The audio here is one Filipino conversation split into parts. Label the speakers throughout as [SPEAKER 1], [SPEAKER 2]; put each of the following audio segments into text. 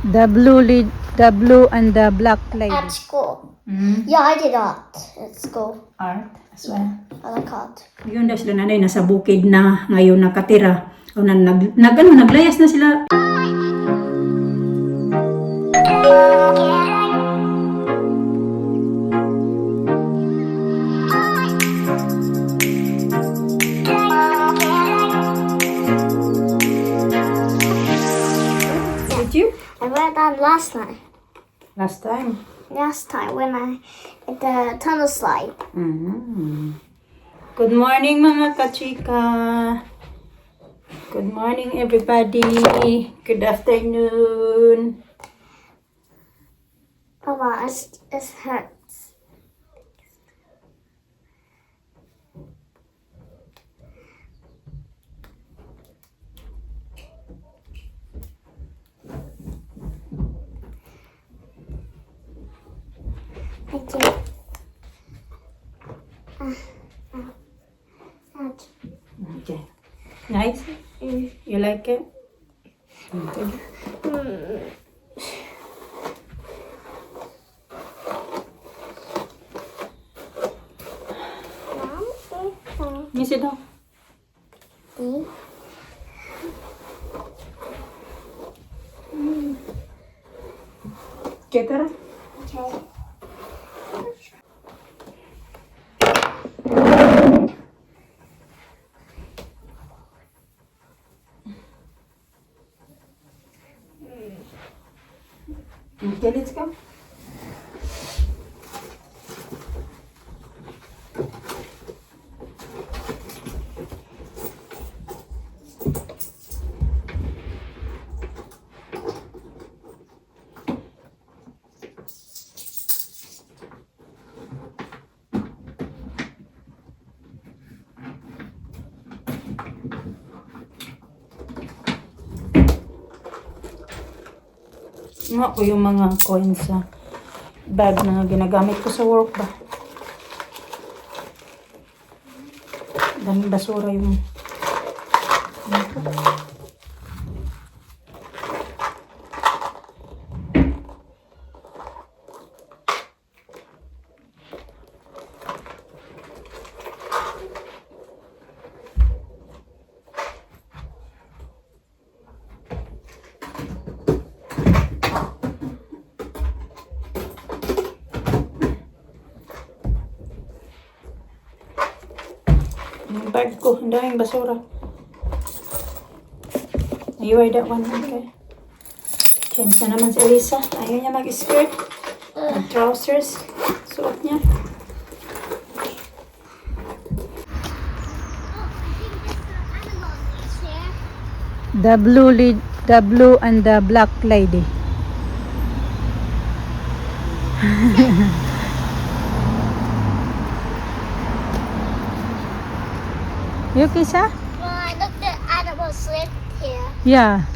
[SPEAKER 1] The blue and the black lady.
[SPEAKER 2] At school.
[SPEAKER 1] Mm.
[SPEAKER 2] Yeah, I did art at school.
[SPEAKER 1] Art as well.
[SPEAKER 2] I like art.
[SPEAKER 1] Yun na sila nanay, nasa bukid na ngayon nakatira. O naglayas na sila. Did you?
[SPEAKER 2] I read that last night.
[SPEAKER 1] Last time.
[SPEAKER 2] Last time when I at the tunnel slide.
[SPEAKER 1] Mm. Good morning mga kachika. Good morning everybody. Good afternoon.
[SPEAKER 2] Papa, it hurts. Thank you. Ouch.
[SPEAKER 1] Okay. Nice? You like it? Okay. You sit down. Okay, tara.
[SPEAKER 2] Okay.
[SPEAKER 1] Okay, let's go. Nga ko yung mga coins sa bag na ginagamit ko sa work ba. Daming basura yung bag ko, ang daming basura. You wear that one, okay? Change na naman si Elisa. Ayaw niya mag-skirt. Mag-trousers. Suot niya. The blue and the black lady. You okay, sir?
[SPEAKER 2] Well, I looked at animals sleep here.
[SPEAKER 1] Yeah.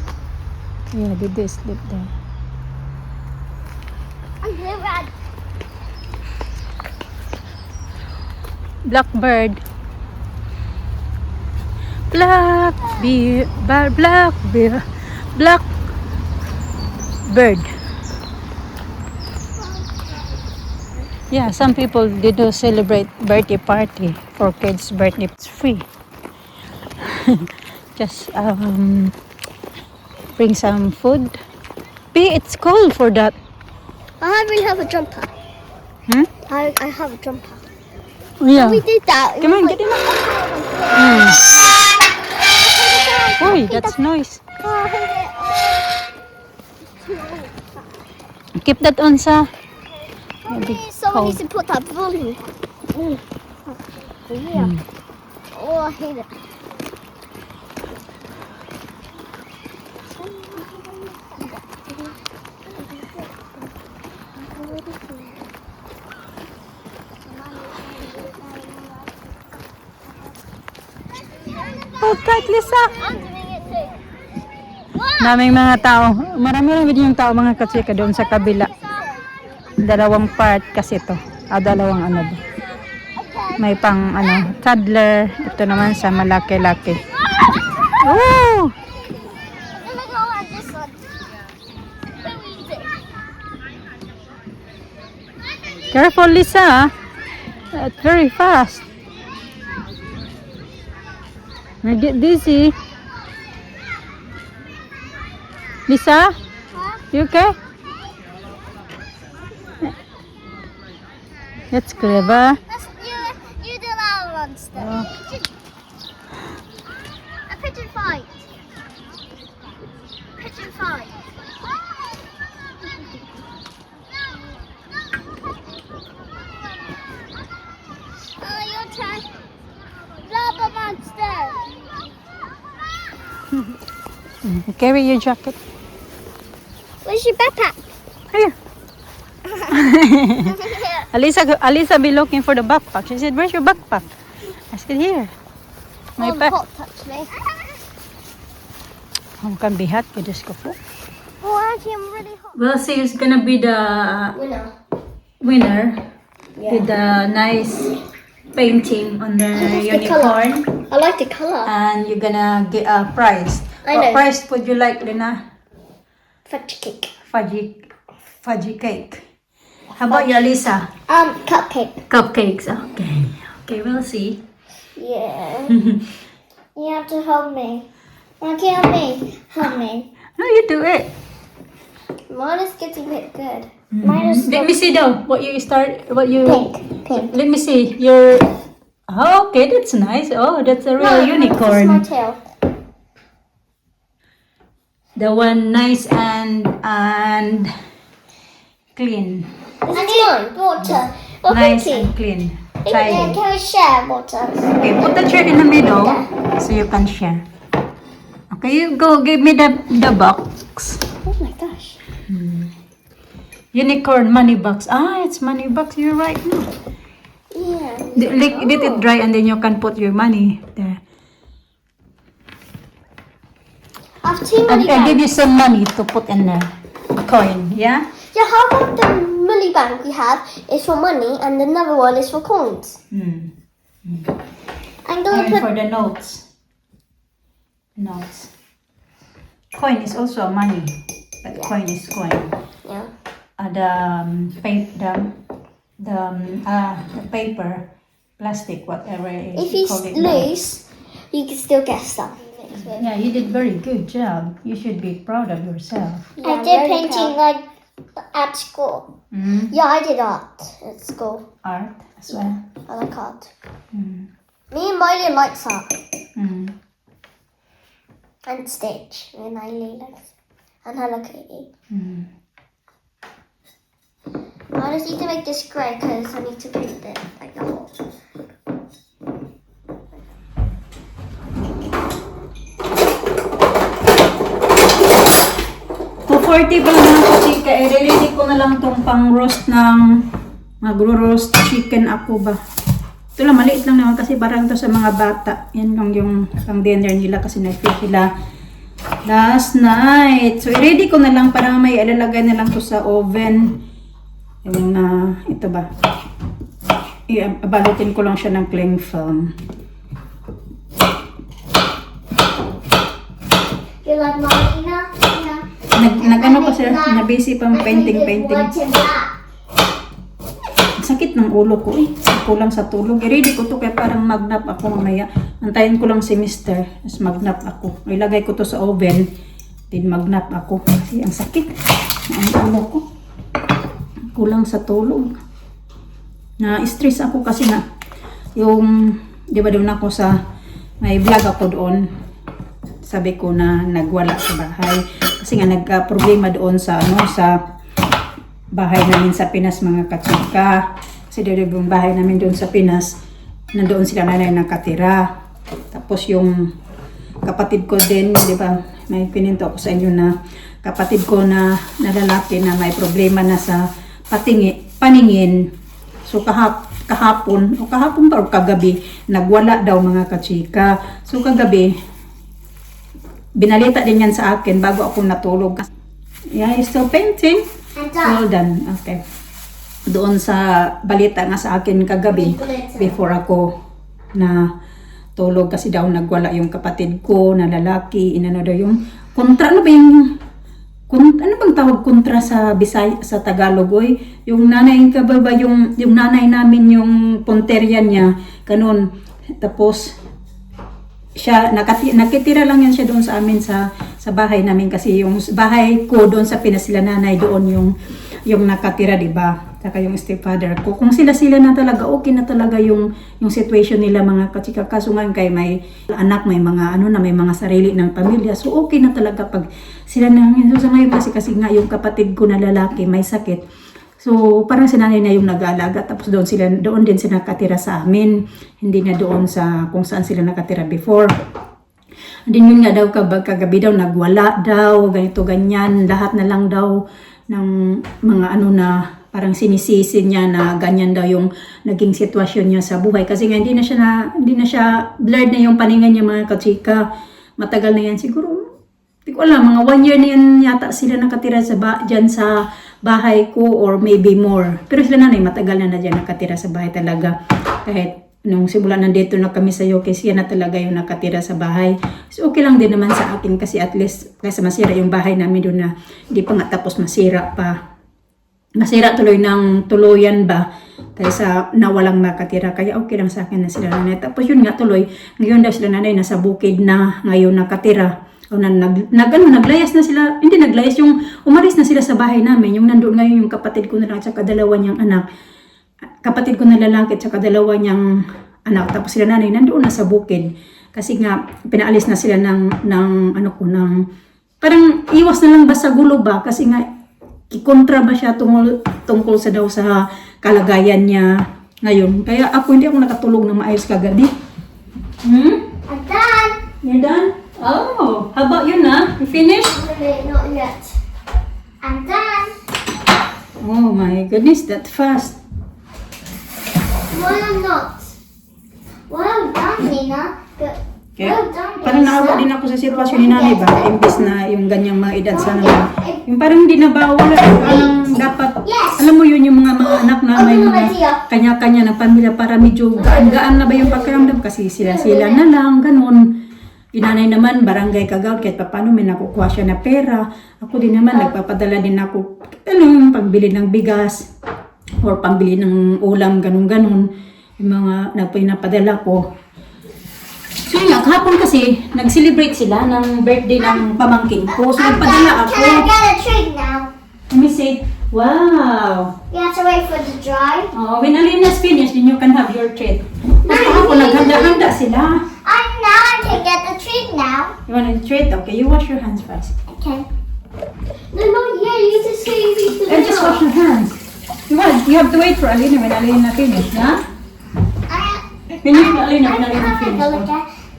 [SPEAKER 1] Yeah, they do sleep there.
[SPEAKER 2] And they ran.
[SPEAKER 1] Blackbird. Black bird. Yeah, some people they do celebrate birthday party for kids' birthday. It's free. Just bring some food. It's cold for that.
[SPEAKER 2] I already have a jumper.
[SPEAKER 1] Hmm?
[SPEAKER 2] I have a jumper.
[SPEAKER 1] Yeah.
[SPEAKER 2] We did that.
[SPEAKER 1] Come on, get in. Uy, that's noise. Keep that on sa.
[SPEAKER 2] Someone needs to put that volume. Yeah. Oh, I hate it.
[SPEAKER 1] Oh, kahit Lisa.
[SPEAKER 2] I'm doing it too.
[SPEAKER 1] Naming mga tao. Marami-rami din yung tao mga katsika doon sa kabila. Dalawang part kasi to. Dalawang ano ba. May pang ano, toddler. Ito naman sa malaki-laki. Oh!
[SPEAKER 2] I'm gonna go on this one.
[SPEAKER 1] Careful, Lisa. That's very fast. I get dizzy. Lisa, you okay? That's clever.
[SPEAKER 2] You do that monster.
[SPEAKER 1] Oh.
[SPEAKER 2] A pigeon fight. Pigeon fight. Oh, your turn. Lava monster.
[SPEAKER 1] Carry your jacket.
[SPEAKER 2] Where's your backpack?
[SPEAKER 1] Here. Alisa be looking for the backpack. She said, "Where's your backpack?" I said, "Here." My
[SPEAKER 2] Oh,
[SPEAKER 1] pack.
[SPEAKER 2] hot touch me.
[SPEAKER 1] Kan bihat ko Diyos ko po.
[SPEAKER 2] Oh, actually, I'm really hot.
[SPEAKER 1] We'll see who's gonna be the winner with the nice painting on the
[SPEAKER 2] the
[SPEAKER 1] unicorn.
[SPEAKER 2] I like the color.
[SPEAKER 1] And you're gonna get a prize.
[SPEAKER 2] I
[SPEAKER 1] What
[SPEAKER 2] know.
[SPEAKER 1] prize would you like, Lina?
[SPEAKER 2] Fudge cake.
[SPEAKER 1] Fudgy cake. How about you, Lisa?
[SPEAKER 2] Cupcake.
[SPEAKER 1] Cupcakes. Okay. Okay, we'll see.
[SPEAKER 2] Yeah. You have to help me. Okay, help me. Help me.
[SPEAKER 1] No, you do it.
[SPEAKER 2] Mine is getting a bit good. Mine is
[SPEAKER 1] Let me see though. What you start. What you.
[SPEAKER 2] pink.
[SPEAKER 1] Let me see. Your. Oh, okay, that's nice. Oh, that's a real
[SPEAKER 2] This is my
[SPEAKER 1] unicorn.
[SPEAKER 2] tail.
[SPEAKER 1] The one nice and clean.
[SPEAKER 2] This is mine. Water. Oh,
[SPEAKER 1] Nice
[SPEAKER 2] Pinky.
[SPEAKER 1] and clean.
[SPEAKER 2] Can
[SPEAKER 1] Tidy.
[SPEAKER 2] we share water?
[SPEAKER 1] Okay, put the chair in the middle so you can share. Okay, you go give me the box.
[SPEAKER 2] Oh my gosh.
[SPEAKER 1] Unicorn money box. Ah, it's money box. You're right now.
[SPEAKER 2] Yeah.
[SPEAKER 1] Let it dry and then you can put your money there.
[SPEAKER 2] I have too
[SPEAKER 1] I
[SPEAKER 2] many
[SPEAKER 1] give you
[SPEAKER 2] banks.
[SPEAKER 1] some money to put in there. Coin, yeah?
[SPEAKER 2] Yeah, how about the money bank we have is for money and another one is for coins?
[SPEAKER 1] Hmm.
[SPEAKER 2] I'm gonna
[SPEAKER 1] And
[SPEAKER 2] put
[SPEAKER 1] for the notes. Notes. Coin is also a money, but coin is coin.
[SPEAKER 2] yeah.
[SPEAKER 1] The paper, plastic, whatever it
[SPEAKER 2] If
[SPEAKER 1] you
[SPEAKER 2] you
[SPEAKER 1] call it.
[SPEAKER 2] lose, you can still get some.
[SPEAKER 1] Yeah, you did very good job. You should be proud of yourself.
[SPEAKER 2] I did painting like at school.
[SPEAKER 1] Mm.
[SPEAKER 2] Yeah, I did art at school.
[SPEAKER 1] Art as well.
[SPEAKER 2] I like art.
[SPEAKER 1] Mm.
[SPEAKER 2] Me and Miley likes art
[SPEAKER 1] Mm.
[SPEAKER 2] and Stitch. Me and Miley likes and Hello Kitty.
[SPEAKER 1] Mm.
[SPEAKER 2] I just need to make this grey because I need to paint it like the whole.
[SPEAKER 1] 240 pa lang ako, chika. I-ready ko na lang tong pang-roast ng magro-roast chicken ako ba. Ito lang, maliit lang naman kasi parang to sa mga bata. Yan lang yung pang-dinner nila kasi nag-feed sila last night. So, i-ready ko na lang para may ilalagay na lang to sa oven. Yung ito ba? Ibalutin ko lang siya ng cling film.
[SPEAKER 2] You like Miley now? Yeah.
[SPEAKER 1] Nag-ano pa sila, na-busy pang painting.
[SPEAKER 2] White and black.
[SPEAKER 1] Sakit ng ulo ko eh. Kulang sa tulog. I-ready ko to kaya parang magnap ako mamaya. Antayin ko lang si Mister. Tapos magnap ako. Ilagay ko to sa oven. Then magnap ako. Kasi ang sakit. Ang ulo ko. Kulang sa tulog. Na-stress ako kasi na yung, di ba doon ako sa, may vlog ako doon. Sabi ko na nagwala sa bahay. Kasi nga nagka-problema doon sa sa bahay namin sa Pinas, mga katsika. Kasi doon yung bahay namin doon sa Pinas, nandoon sila nanay nakatira. Tapos yung kapatid ko din, di ba, may pininto ako sa inyo na kapatid ko na lalaki na may problema na sa paningin. So kahapon pa o kagabi, nagwala daw mga katsika. So kagabi, binalita din yan sa akin bago ako natulog. Yeah, you're still painting? Well done. Okay. Doon sa balita nga sa akin kagabi, before ako na tulog kasi daw nagwala yung kapatid ko na lalaki. Inano daw yung kontra. Ano ba yung ano bang tawag kontra sa Bisaya, sa Tagalog, oy. Yung nanay kababa, yung nanay namin, yung punteriya niya, ganun. Tapos, siya, nakitira lang yan siya doon sa amin sa bahay namin kasi yung bahay ko doon sa Pinas, sila nanay doon yung nakatira, di ba? Saka yung stepfather ko. Kung sila na talaga, okay na talaga yung situation nila mga kachika. Kaso nga kay may anak, may mga may mga sarili ng pamilya. So okay na talaga pag sila na. So sa ngayon kasi nga yung kapatid ko na lalaki may sakit. So parang si nanay na yung nag-aalaga. Tapos doon din sila nakatira sa amin. Hindi na doon sa kung saan sila nakatira before. Din yun nga daw kagabi daw nagwala daw, ganito ganyan, lahat na lang daw ng mga na parang sinisisi niya na ganyan daw yung naging sitwasyon niya sa buhay kasi nga hindi na siya blurred na yung paningin niya mga kachika. Matagal na yan siguro. Hindi ko alam, mga 1 year na yan yata sila nakatira dyan sa bahay ko or maybe more. Pero sila nanay matagal na dyan nakatira sa bahay talaga. Kahit nung simula nandito na kami sa UK, siya na talaga yung nakatira sa bahay. So okay lang din naman sa akin kasi at least kaysa masira yung bahay namin doon na hindi pa nga tapos masira pa. Masira tuloy ng tuluyan ba kaysa na walang nakatira. Kaya okay lang sa akin na sila nanay. Tapos yun nga tuloy, ngayon daw sila nanay nasa bukid na ngayon nakatira. O naglayas na sila, hindi naglayas, yung umalis na sila sa bahay namin. Yung nandoon ngayon yung kapatid ko na lang at saka dalawa niyang anak. Kapatid ko na lalaki at saka dalawa niyang anak. Tapos sila nanay nandoon na sa bukid. Kasi nga pinaalis na sila ng parang iwas na lang ba sa gulo ba? Kasi nga ikontra ba siya tungkol sa daw sa kalagayan niya ngayon. Kaya hindi ako nakatulog na maayos kagabi.
[SPEAKER 2] I'm done.
[SPEAKER 1] You're done? Oh, how about you na? You finished?
[SPEAKER 2] Wait, not yet. I'm done.
[SPEAKER 1] Oh my goodness, that fast.
[SPEAKER 2] Well, I'm not. Well done, Nina. Well done.
[SPEAKER 1] Parang naawa din ako sa sitwasyon ni nanay ba? Imbis na yung ganyang mga edad sana na. Yung parang hindi na bawal. Parang dapat, alam mo yun yung mga anak na may mga kanya-kanya ng pamilya para medyo gaan-gaan na ba yung pakiramdam kasi sila na lang, ganun. Inanay naman, barangay Kagawad, kahit paano may nakukuha siya na pera. Ako din naman, nagpapadala din ako, pagbili ng bigas or pambili ng ulam, ganun-ganun. Yung mga nagpinapadala ko. So yun nga, kahapon kasi, nag-celebrate sila ng birthday ng pamangkin ko. So nagpadala ako.
[SPEAKER 2] Can I get a treat now?
[SPEAKER 1] Let me say, wow!
[SPEAKER 2] You have to wait for it to dry.
[SPEAKER 1] Oh, when Alina's finished, then you can have your treat. Kahapon, naghanda-handa sila.
[SPEAKER 2] Now I can get the treat now.
[SPEAKER 1] You want a treat? Okay, you wash your hands first.
[SPEAKER 2] Okay. No, not yet. You just say you need to
[SPEAKER 1] Just wash your hands. You have to wait for Alina when Alina finished, huh? When Alina finished.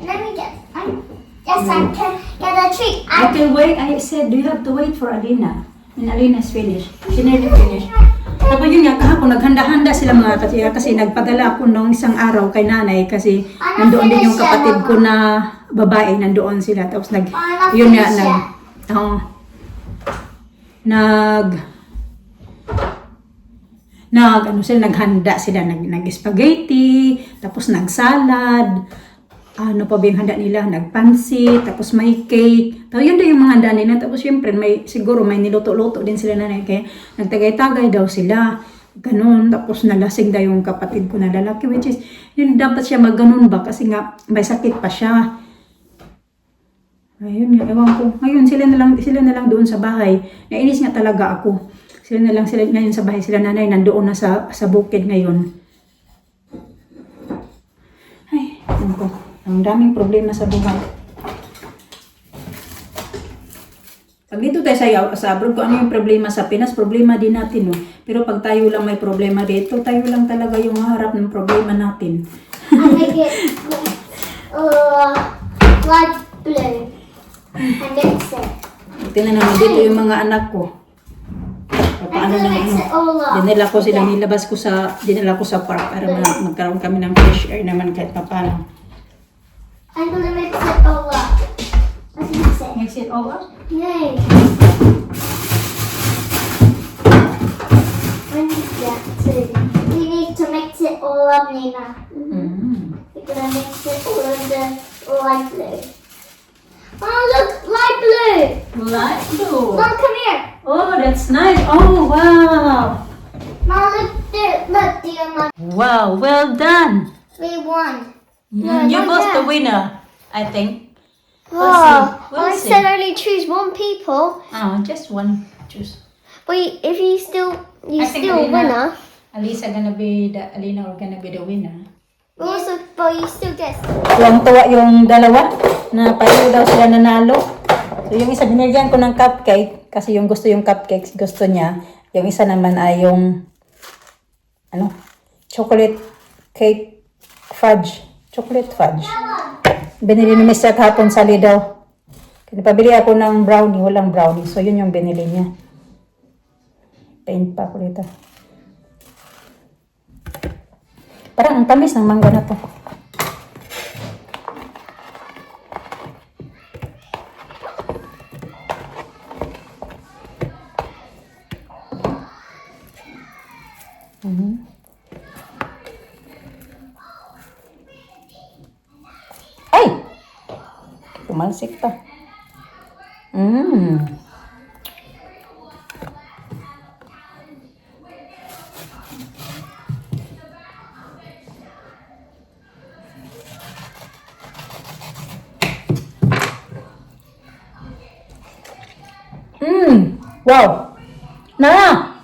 [SPEAKER 2] Let me get. Yes, I can get a treat.
[SPEAKER 1] Okay, wait. I said, you have to wait for Alina when Alina's finished. She nearly finished. Tapos yun nga, kahapon, naghanda-handa sila mga kasi nagpadala ako nung isang araw kay nanay kasi nandoon din yung kapatid ko na babae, nandoon sila. Tapos yun nga, naghanda sila, nag-spaghetti, tapos nagsalad, ano pa ba yung handa nila, nagpansit, tapos may cake. Tapos yun daw yung mga handa nila. Tapos syempre, siguro may niluto-luto din sila nanay. Kaya nagtagay-tagay daw sila. Ganun. Tapos nalasing daw yung kapatid ko na lalaki. Which is, yun dapat siya magganon ba? Kasi nga, may sakit pa siya. Ayun nga, ewan ko. Ngayon, sila na lang doon sa bahay. Nainis nga talaga ako. Sila ngayon sa bahay. Sila nanay nandoon na sa bukid ngayon. Ay, ewan ko. Ang daming problema sa buhay. Pag dito tayo sa abroad, kung ano yung problema sa Pinas, problema din natin. No? Pero pag tayo lang may problema dito, tayo lang talaga yung harap ng problema natin.
[SPEAKER 2] I make it light blue. I mix it.
[SPEAKER 1] Tingnan naman dito yung mga anak ko. Paano na dinala ko sila, dinala ko sa park para magkaroon kami ng fresh air naman kahit paano.
[SPEAKER 2] I'm gonna mix it all up. Let's mix it.
[SPEAKER 1] Mix it all up?
[SPEAKER 2] Yay. We need to mix it all up, Nina. We're gonna mix it all of the light blue. Oh, look, light blue.
[SPEAKER 1] Light blue.
[SPEAKER 2] Mom, come here.
[SPEAKER 1] Oh, that's nice. Oh, wow.
[SPEAKER 2] Mom, look, dear Mom.
[SPEAKER 1] Wow, well done.
[SPEAKER 2] We won.
[SPEAKER 1] You
[SPEAKER 2] not
[SPEAKER 1] both
[SPEAKER 2] yet.
[SPEAKER 1] the winner, I think. We'll
[SPEAKER 2] Oh,
[SPEAKER 1] see. We'll
[SPEAKER 2] I
[SPEAKER 1] see.
[SPEAKER 2] said only choose one people.
[SPEAKER 1] Oh, just one. Choose.
[SPEAKER 2] But if you still,
[SPEAKER 1] I think
[SPEAKER 2] still a
[SPEAKER 1] Alina-
[SPEAKER 2] winner.
[SPEAKER 1] Alina or gonna be the winner.
[SPEAKER 2] Also, but you still get.
[SPEAKER 1] Tuwang-tuwa yung dalawa na pareho daw sila nanalo. So yung isa binigyan ko ng cupcake kasi yung cupcakes gusto niya. Yung isa naman ay yung chocolate cake fudge. Chocolate fudge. Binili ni Mr. kahapon sa Lidl. Pabili ako ng brownie, walang brownie. So yun yung binili niya. Paint pa ako dito. Parang ang tamis ng mangga na to. Ay! Pumalsik pa. Wow! Na!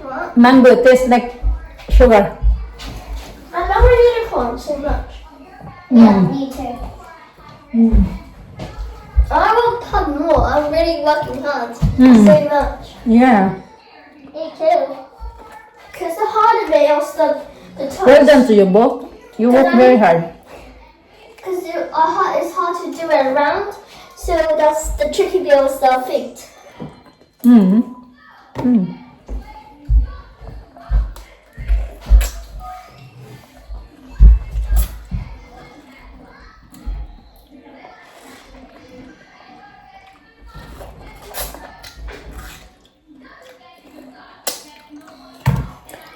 [SPEAKER 2] What?
[SPEAKER 1] Mango tastes like sugar.
[SPEAKER 2] I love a unicorn so much. Yeah, me too. I will pub more. I'm really working hard so much.
[SPEAKER 1] Yeah.
[SPEAKER 2] Me too. Because the harder they are, the
[SPEAKER 1] Well
[SPEAKER 2] tough.
[SPEAKER 1] done to you both. You work very hard.
[SPEAKER 2] Because it's hard to do it around, so that's the tricky bit of the feet.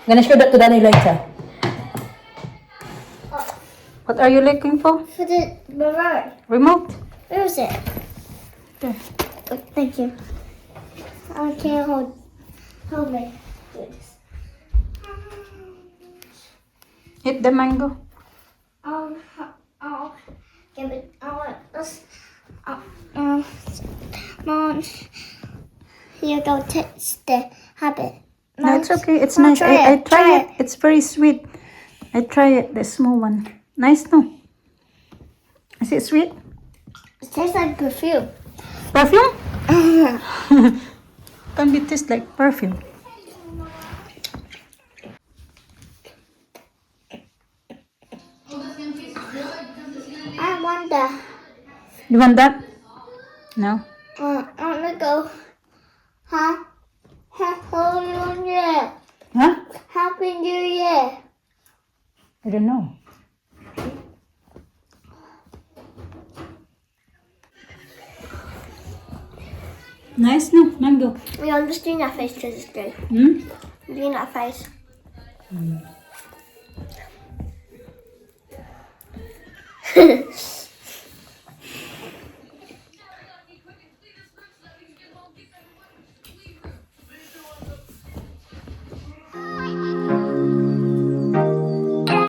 [SPEAKER 1] Gonna show that to Danny later. What are you looking for?
[SPEAKER 2] For the remote.
[SPEAKER 1] Remote?
[SPEAKER 2] Where is it?
[SPEAKER 1] There.
[SPEAKER 2] Oh, thank you. I can't hold me. Do this.
[SPEAKER 1] Hit the mango.
[SPEAKER 2] Oh, give it. I want this. Mom, you go taste the habit.
[SPEAKER 1] No, it's okay. It's
[SPEAKER 2] Mom,
[SPEAKER 1] nice.
[SPEAKER 2] try
[SPEAKER 1] I
[SPEAKER 2] it,
[SPEAKER 1] try
[SPEAKER 2] try
[SPEAKER 1] it. It's very sweet. I try it, the small one. Nice, no? Is it sweet?
[SPEAKER 2] It tastes like perfume.
[SPEAKER 1] Perfume? Can be taste like perfume.
[SPEAKER 2] I wonder.
[SPEAKER 1] You want that? No?
[SPEAKER 2] I want to go. Huh? Happy New Year.
[SPEAKER 1] Huh?
[SPEAKER 2] Happy New Year.
[SPEAKER 1] I don't know. Nice, no? Mango.
[SPEAKER 2] Yeah, I'm just doing that face because it's good.
[SPEAKER 1] Hmm?
[SPEAKER 2] I'm doing that face.